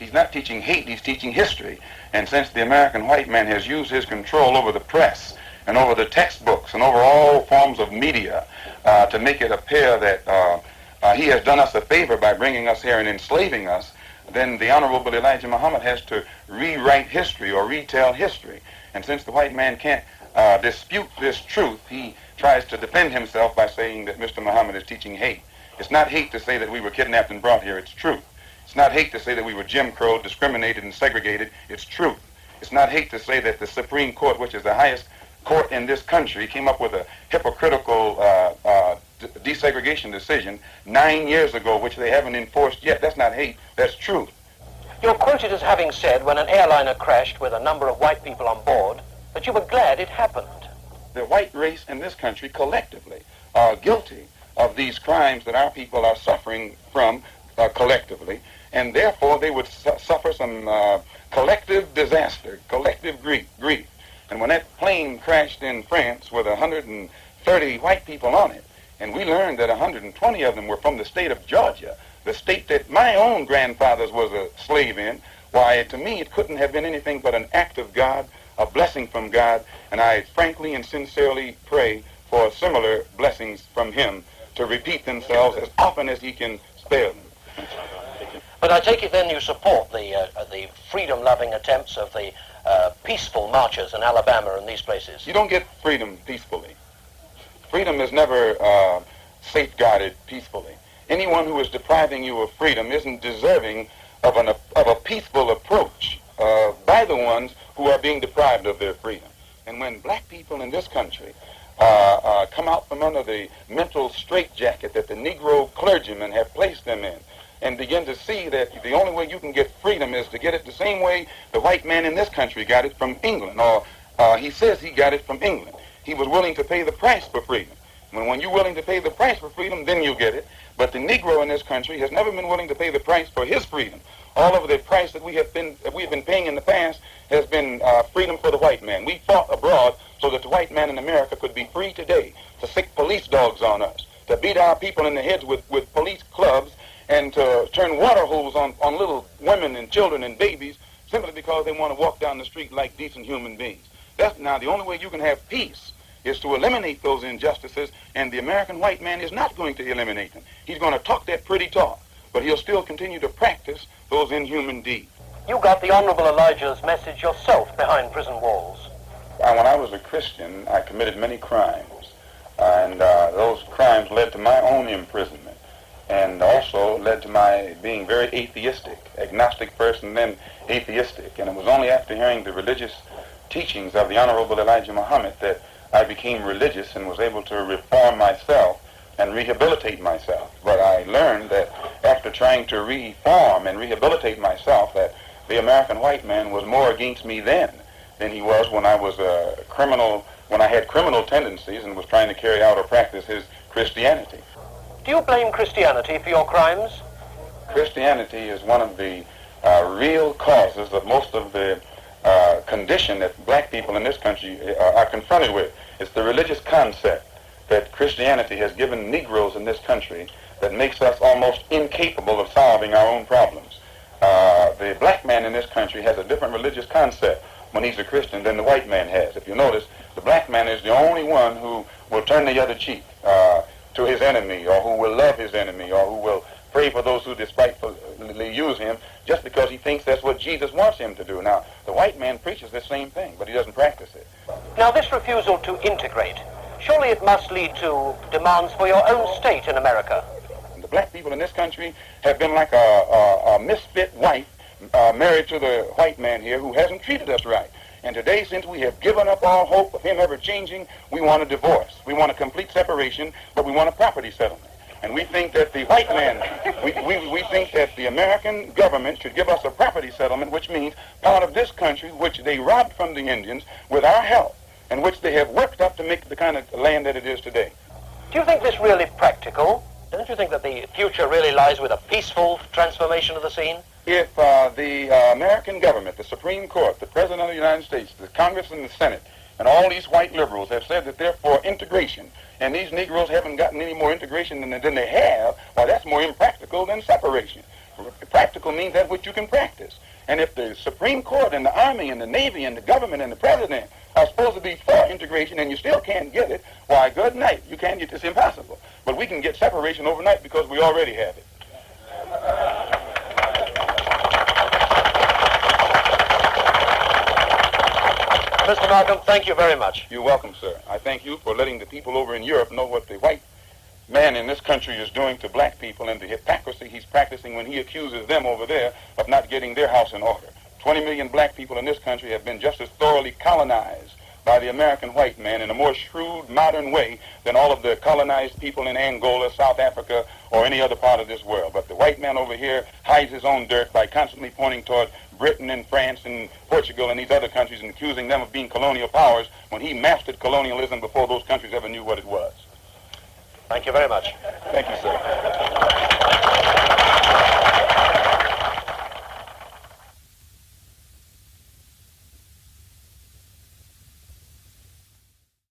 He's not teaching hate, he's teaching history. And since the American white man has used his control over the press and over the textbooks and over all forms of media to make it appear that he has done us a favor by bringing us here and enslaving us, then the Honorable Elijah Muhammad has to rewrite history or retell history. And since the white man can't dispute this truth, he tries to defend himself by saying that Mr. Muhammad is teaching hate. It's not hate to say that we were kidnapped and brought here, it's truth. It's not hate to say that we were Jim Crow, discriminated and segregated, it's truth. It's not hate to say that the Supreme Court, which is the highest court in this country, came up with a hypocritical desegregation decision 9 years ago, which they haven't enforced yet. That's not hate, that's truth. You're quoted as having said when an airliner crashed with a number of white people on board that you were glad it happened. The white race in this country collectively are guilty of these crimes that our people are suffering from collectively, and therefore they would suffer some collective disaster, collective grief. And when that plane crashed in France with 130 white people on it, and we learned that 120 of them were from the state of Georgia, the state that my own grandfather's was a slave in, why, to me, it couldn't have been anything but an act of God, a blessing from God, and I frankly and sincerely pray for similar blessings from him to repeat themselves as often as he can spare them. But I take it then you support the freedom-loving attempts of the peaceful marchers in Alabama and these places. You don't get freedom peacefully. Freedom is never safeguarded peacefully. Anyone who is depriving you of freedom isn't deserving of a peaceful approach by the ones who are being deprived of their freedom. And when black people in this country come out from under the mental straitjacket that the Negro clergymen have placed them in, and begin to see that the only way you can get freedom is to get it the same way the white man in this country got it from England, or he says he got it from England. He was willing to pay the price for freedom. When you're willing to pay the price for freedom, then you get it. But the Negro in this country has never been willing to pay the price for his freedom. All of the price that we have been paying in the past has been freedom for the white man. We fought abroad so that the white man in America could be free today to sick police dogs on us, to beat our people in the heads with police clubs, and to turn water hoses on little women and children and babies simply because they want to walk down the street like decent human beings. That's now the only way you can have peace is to eliminate those injustices, and the American white man is not going to eliminate them. He's going to talk that pretty talk, but he'll still continue to practice those inhuman deeds. You got the Honorable Elijah's message yourself behind prison walls. When I was a Christian, I committed many crimes, and those crimes led to my own imprisonment, and also led to my being very atheistic, agnostic first and then atheistic. And it was only after hearing the religious teachings of the Honorable Elijah Muhammad that I became religious and was able to reform myself and rehabilitate myself. But I learned that after trying to reform and rehabilitate myself, that the American white man was more against me then than he was when I was a criminal, when I had criminal tendencies and was trying to carry out or practice his Christianity. Do you blame Christianity for your crimes? Christianity is one of the real causes of most of the condition that black people in this country are confronted with. It's the religious concept that Christianity has given Negroes in this country that makes us almost incapable of solving our own problems. The black man in this country has a different religious concept when he's a Christian than the white man has. If you notice, the black man is the only one who will turn the other cheek to his enemy, or who will love his enemy, or who will pray for those who despitefully use him just because he thinks that's what Jesus wants him to do. Now, the white man preaches the same thing, but he doesn't practice it. Now, this refusal to integrate, surely it must lead to demands for your own state in America. The black people in this country have been like a misfit wife married to the white man here who hasn't treated us right. And today, since we have given up all hope of him ever changing, we want a divorce. We want a complete separation, but we want a property settlement. And we think that the white man, we think that the American government should give us a property settlement, which means part of this country, which they robbed from the Indians with our help, and which they have worked up to make the kind of land that it is today. Do you think this really practical? Don't you think that the future really lies with a peaceful transformation of the scene? If the American government, the Supreme Court, the President of the United States, the Congress and the Senate, and all these white liberals have said that they're for integration, and these Negroes haven't gotten any more integration than they have, well, that's more impractical than separation. Practical means that which you can practice. And if the Supreme Court and the Army and the Navy and the government and the President are supposed to be for integration and you still can't get it, why, good night. You can't get, it's impossible. But we can get separation overnight because we already have it. Mr. Malcolm, thank you very much. You're welcome, sir. I thank you for letting the people over in Europe know what the white man in this country is doing to black people and the hypocrisy he's practicing when he accuses them over there of not getting their house in order. 20 million black people in this country have been just as thoroughly colonized by the American white man in a more shrewd, modern way than all of the colonized people in Angola, South Africa, or any other part of this world. But the white man over here hides his own dirt by constantly pointing toward Britain and France and Portugal and these other countries and accusing them of being colonial powers when he mastered colonialism before those countries ever knew what it was. Thank you very much. Thank you, sir.